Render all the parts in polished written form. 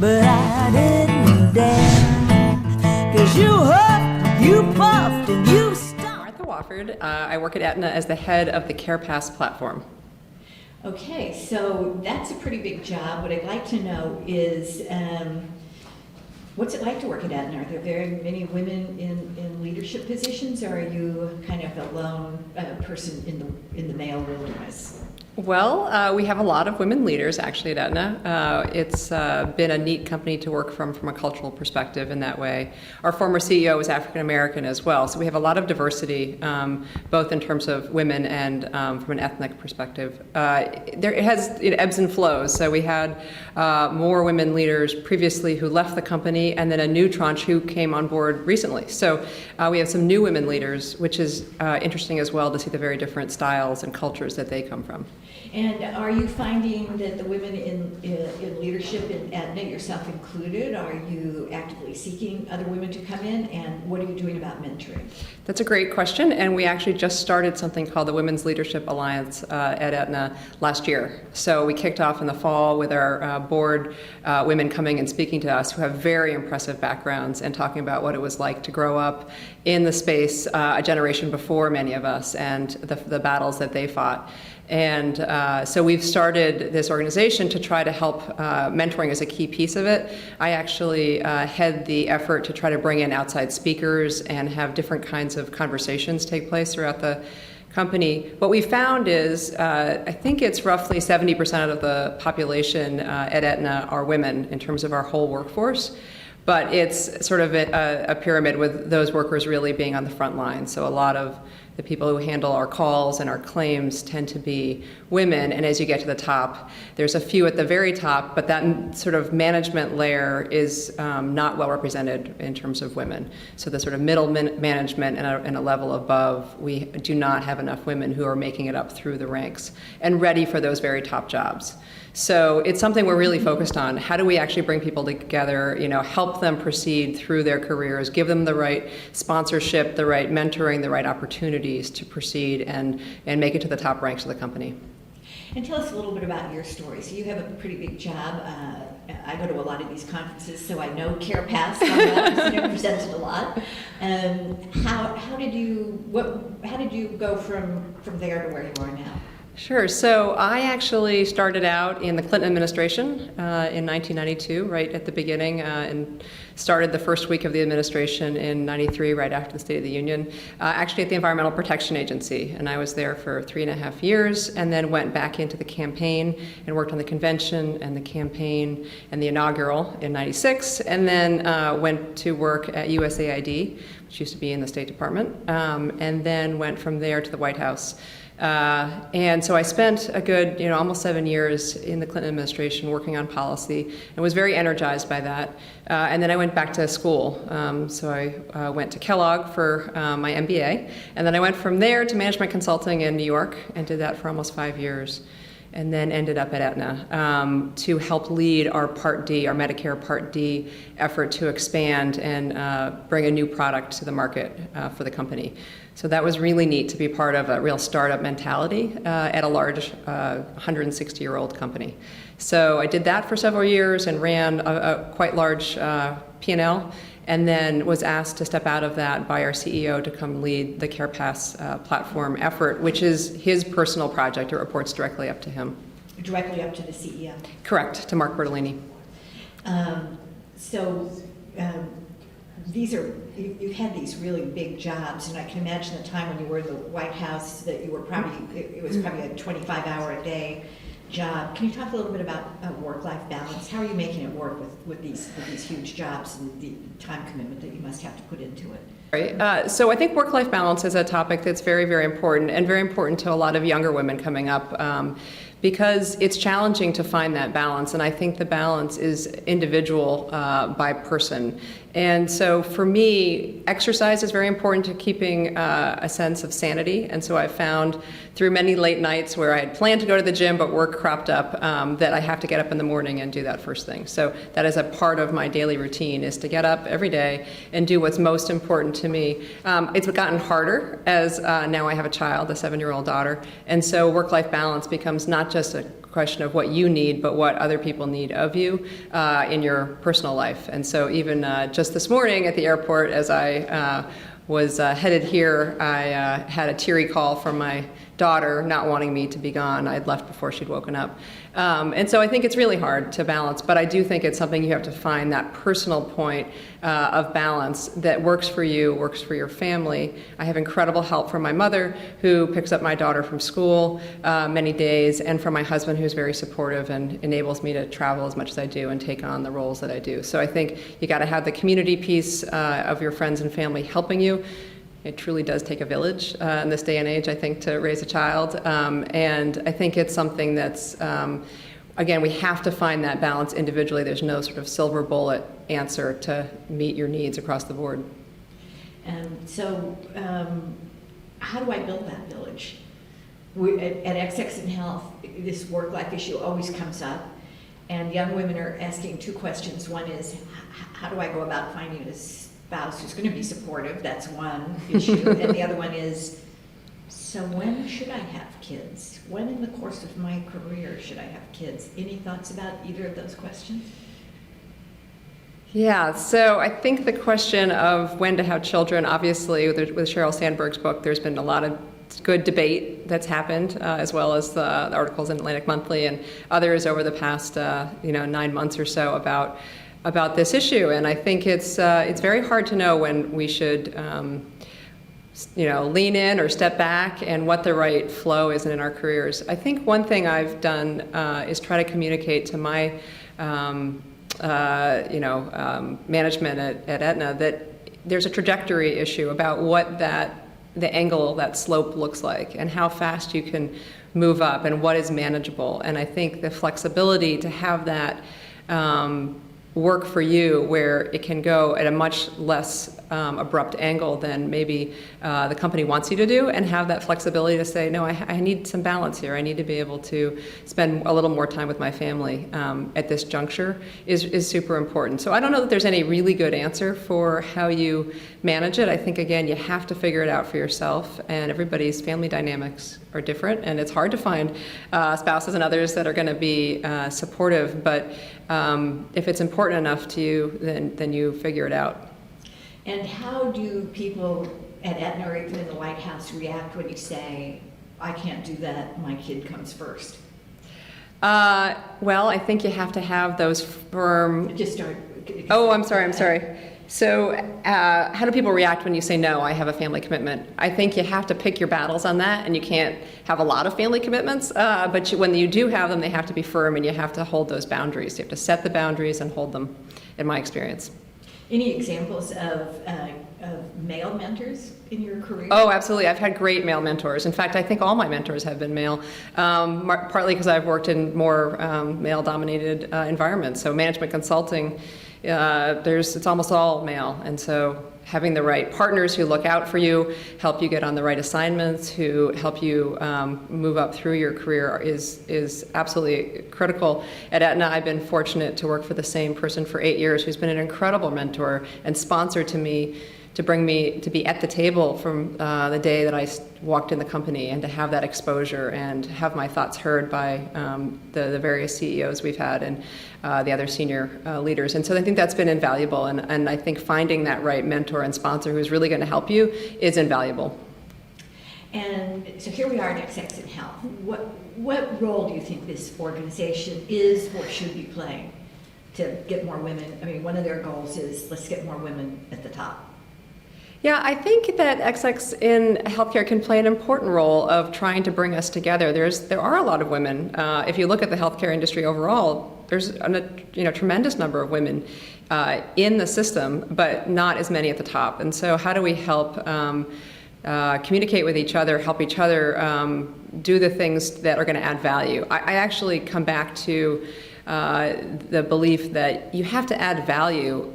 but I didn't dare. 'Cause you huffed, you puffed, and you stopped. Martha Wofford. I work at Aetna as the head of the Carepass Platform. Okay, so that's a pretty big job. What I'd like to know is, what's it like to work at Aetna? Are there very many women in leadership positions, or are you kind of a lone person in the male wilderness? Well, we have a lot of women leaders actually at Aetna. It's been a neat company to work from a cultural perspective in that way. Our former CEO was African American as well, so we have a lot of diversity, both in terms of women and from an ethnic perspective. It ebbs and flows. So we had more women leaders previously who left the company, and then a new tranche who came on board recently. So we have some new women leaders, which is interesting as well to see the very different styles and cultures that they come from. And are you finding that the women in leadership in Aetna, yourself included, are you actively seeking other women to come in, and what are you doing about mentoring? That's a great question, and we actually just started something called the Women's Leadership Alliance at Aetna last year. So we kicked off in the fall with our board women coming and speaking to us who have very impressive backgrounds and talking about what it was like to grow up in the space a generation before many of us and the battles that they fought. And so we've started this organization to try to help. Mentoring is a key piece of it. I actually head the effort to try to bring in outside speakers and have different kinds of conversations take place throughout the company. What we found is, I think it's roughly 70% of the population at Aetna are women in terms of our whole workforce. But it's sort of a pyramid with those workers really being on the front line. So a lot of the people who handle our calls and our claims tend to be women, and as you get to the top, there's a few at the very top, but that sort of management layer is not well represented in terms of women. So the sort of middle management and a level above, we do not have enough women who are making it up through the ranks and ready for those very top jobs. So it's something we're really focused on. How do we actually bring people together, help them proceed through their careers, give them the right sponsorship, the right mentoring, the right opportunities to proceed and make it to the top ranks of the company. And tell us a little bit about your story. So you have a pretty big job. I go to a lot of these conferences, so I know Carepass. I've presented a lot. How did you go from there to where you are now? Sure. So I actually started out in the Clinton administration in 1992, right at the beginning, and started the first week of the administration in 93, right after the State of the Union, actually at the Environmental Protection Agency. And I was there for 3.5 years, and then went back into the campaign and worked on the convention and the campaign and the inaugural in 96, and then went to work at USAID, which used to be in the State Department, and then went from there to the White House. And so I spent a good, almost 7 years in the Clinton administration working on policy and was very energized by that. And then I went back to school. So I went to Kellogg for my MBA. And then I went from there to management consulting in New York and did that for almost 5 years. And then ended up at Aetna to help lead our Part D, our Medicare Part D effort to expand and bring a new product to the market for the company. So that was really neat to be part of a real startup mentality at a large 160-year-old company. So I did that for several years and ran a quite large P&L, and then was asked to step out of that by our CEO to come lead the Carepass platform effort, which is his personal project. It reports directly up to him. Directly up to the CEO? Correct, to Mark Bertolini. You've had these really big jobs, and I can imagine the time when you were in the White House that you were it was probably a 25-hour-a-day job. Can you talk a little bit about work-life balance? How are you making it work with these huge jobs and the time commitment that you must have to put into it? Right. So I think work-life balance is a topic that's very, very important, and very important to a lot of younger women coming up. Because it's challenging to find that balance, and I think the balance is individual by person. And so for me, exercise is very important to keeping a sense of sanity, and so I found through many late nights where I had planned to go to the gym but work cropped up that I have to get up in the morning and do that first thing. So that is a part of my daily routine, is to get up every day and do what's most important to me. It's gotten harder as now I have a child, a 7-year-old daughter, and so work-life balance becomes not just a question of what you need, but what other people need of you in your personal life. And so even just this morning at the airport, as I was headed here, I had a teary call from my daughter not wanting me to be gone. I had left before she'd woken up. And so I think it's really hard to balance, but I do think it's something you have to find that personal point of balance that works for you, works for your family. I have incredible help from my mother, who picks up my daughter from school many days, and from my husband, who's very supportive and enables me to travel as much as I do and take on the roles that I do. So I think you got to have the community piece of your friends and family helping you. It truly does take a village in this day and age, I think, to raise a child. And I think it's something that's, again, we have to find that balance individually. There's no sort of silver bullet answer to meet your needs across the board. And so how do I build that village? At XX in Health, this work-life issue always comes up. And young women are asking two questions. One is, how do I go about finding a spouse who's going to be supportive? That's one issue. And the other one is, so when should I have kids? When in the course of my career should I have kids? Any thoughts about either of those questions? Yeah, so I think the question of when to have children, obviously with Sheryl Sandberg's book, there's been a lot of good debate that's happened, as well as the articles in Atlantic Monthly and others over the past 9 months or so about this issue. And I think it's very hard to know when we should lean in or step back, and what the right flow is in our careers. I think one thing I've done is try to communicate to my management at Aetna that there's a trajectory issue about what the angle, that slope looks like, and how fast you can move up, and what is manageable. And I think the flexibility to have that work for you, where it can go at a much less abrupt angle than maybe the company wants you to do, and have that flexibility to say, no, I need some balance here. I need to be able to spend a little more time with my family at this juncture is super important. So I don't know that there's any really good answer for how you manage it. I think, again, you have to figure it out for yourself, and everybody's family dynamics are different, and it's hard to find spouses and others that are going to be supportive, but if it's important enough to you, then you figure it out. And how do people at Aetna or even in the White House react when you say, I can't do that, my kid comes first? Well, I think you have to have those firm... Just start. Oh, I'm sorry. So how do people react when you say, no, I have a family commitment? I think you have to pick your battles on that, and you can't have a lot of family commitments, but when you do have them, they have to be firm, and you have to hold those boundaries. You have to set the boundaries and hold them, in my experience. Any examples of male mentors in your career? Oh, absolutely. I've had great male mentors. In fact, I think all my mentors have been male, partly because I've worked in more male-dominated environments. So management consulting, it's almost all male. And so having the right partners who look out for you, help you get on the right assignments, who help you move up through your career is absolutely critical. At Aetna, I've been fortunate to work for the same person for 8 years, who's been an incredible mentor and sponsor to me, to bring me to be at the table from the day that I walked in the company, and to have that exposure and have my thoughts heard by the various CEOs we've had and the other senior leaders. And so I think that's been invaluable, and I think finding that right mentor and sponsor who's really going to help you is invaluable. And so here we are at XX in Health. What role do you think this organization is or should be playing to get more women? I mean, one of their goals is, let's get more women at the top. Yeah, I think that XX in healthcare can play an important role of trying to bring us together. There are a lot of women. If you look at the healthcare industry overall, there's a tremendous number of women in the system, but not as many at the top. And so how do we help communicate with each other, help each other do the things that are going to add value? I actually come back to the belief that you have to add value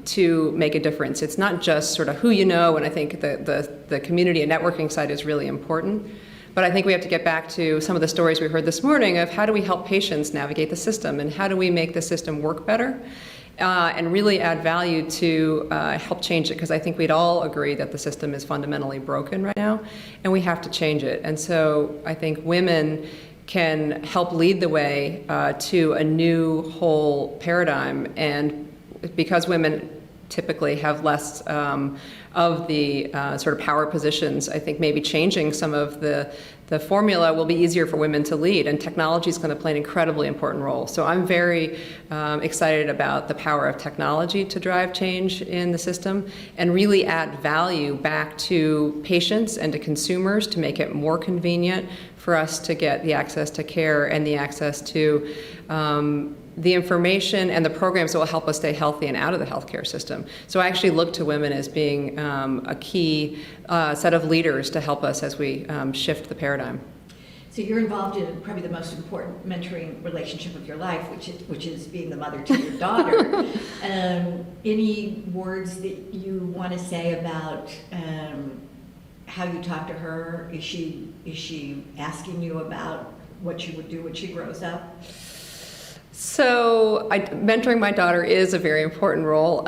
to make a difference. It's not just sort of who you know, and I think the community and networking side is really important. But I think we have to get back to some of the stories we heard this morning of how do we help patients navigate the system, and how do we make the system work better, and really add value to help change it, because I think we'd all agree that the system is fundamentally broken right now, and we have to change it. And so I think women can help lead the way to a new whole paradigm. And because women typically have less of the sort of power positions, I think maybe changing some of the formula will be easier for women to lead, and technology is going to play an incredibly important role. So I'm very excited about the power of technology to drive change in the system and really add value back to patients and to consumers to make it more convenient for us to get the access to care and the access to the information and the programs that will help us stay healthy and out of the healthcare system. So I actually look to women as being a key set of leaders to help us as we shift the paradigm. So you're involved in probably the most important mentoring relationship of your life, which is being the mother to your daughter. Any words that you want to say about how you talk to her? Is she asking you about what you would do when she grows up? So mentoring my daughter is a very important role.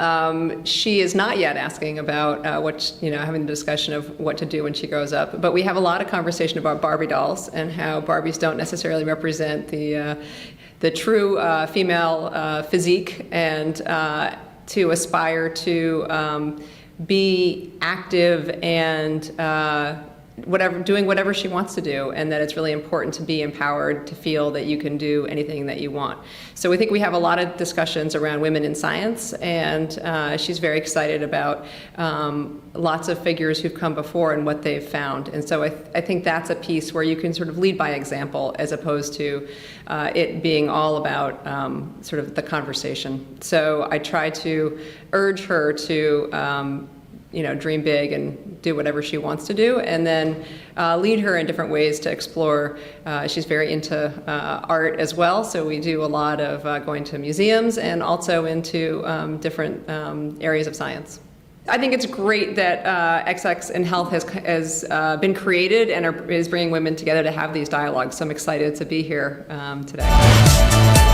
She is not yet asking about having the discussion of what to do when she grows up. But we have a lot of conversation about Barbie dolls and how Barbies don't necessarily represent the true female physique, and to aspire to be active and doing whatever she wants to do, and that it's really important to be empowered to feel that you can do anything that you want. So we think we have a lot of discussions around women in science, and she's very excited about lots of figures who've come before and what they've found. And so I think that's a piece where you can sort of lead by example as opposed to it being all about sort of the conversation. So I try to urge her to dream big and do whatever she wants to do, and then lead her in different ways to explore. She's very into art as well, so we do a lot of going to museums and also into different areas of science. I think it's great that XX in Health has been created and is bringing women together to have these dialogues, so I'm excited to be here today.